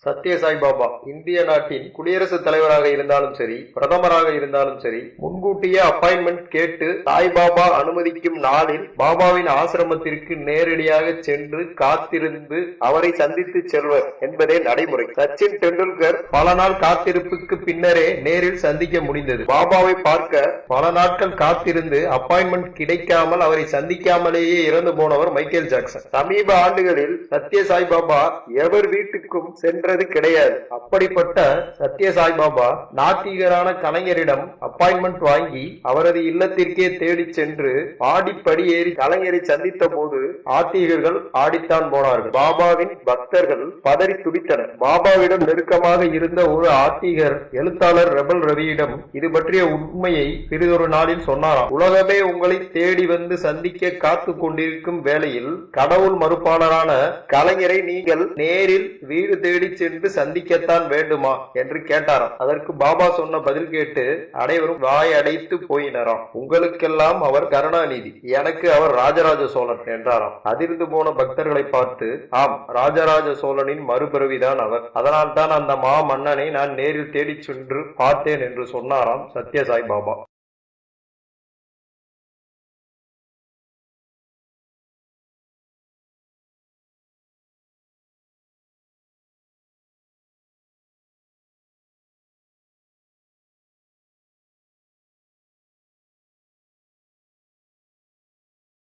சத்ய சாய்பாபா இந்திய நாட்டின் குடியரசுத் தலைவராக இருந்தாலும் சரி, பிரதமராக இருந்தாலும் சரி, முன்கூட்டியே அப்பாயின்மெண்ட் கேட்டு சாய்பாபா அனுமதிக்கும் நாளில் பாபாவின் ஆசிரமத்திற்கு நேரடியாக சென்று காத்திருந்து அவரை சந்தித்து செல்வர் என்பதே நடைமுறை. சச்சின் டெண்டுல்கர் பல நாள் காத்திருப்புக்கு பின்னரே நேரில் சந்திக்க முடிந்தது. பாபாவை பார்க்க பல நாட்கள் காத்திருந்து அப்பாயின்மெண்ட் கிடைக்காமல் அவரை சந்திக்காமலேயே இறந்து போனவர் மைக்கேல் ஜாக்சன். சமீப ஆண்டுகளில் சத்ய சாய்பாபா எவர் வீட்டுக்கும் சென்றது கிடையாது. அப்படிப்பட்ட சத்ய சாய்பாபா நாத்திகரான கலைஞரிடம் அப்பாயின்மெண்ட் வாங்கி அவரது இல்லத்திற்கே தேடி சென்று ஆடிப்படி ஏறி கலைஞரை சந்தித்த போது ஆத்திகர்கள் ஆடித்தான் போனார்கள். பாபாவின் பக்தர்கள் பதறி துடித்தனர். பாபாவிடம் நெருக்கமாக இருந்த ஒரு ஆத்திகர் எழுத்தாளர் ரெபல் ரவியிடம் இது பற்றிய உண்மையை பிறிதொரு நாளில் சொன்னாராம். உலகமே உங்களை தேடி வந்து சந்திக்க காத்து கொண்டிருக்கும் வேளையில் கடவுள் மறுப்பாளரான கலைஞரை நீங்கள் நேரில் வீடு தேடி சென்று சந்திக்கத்தான் வேண்டுமா என்று கேட்டாராம். அதற்கு பாபா சொன்ன பதில் கேட்டு அனைவரும் வாய் அடைத்து போயினராம். உங்களுக்கெல்லாம் அவர் கருணாநிதி, எனக்கு அவர் ராஜராஜ சோழன் என்றாராம். அதிர்ந்து போன பக்தர்களை பார்த்து, ஆம், ராஜராஜ சோழனின் மறுபிறவிதான் அவர், அதனால் தான் அந்த மா மன்னனை நான் நேரில் தேடி சென்று பார்த்தேன் என்று சொன்னாராம் சத்ய சாய் பாபா.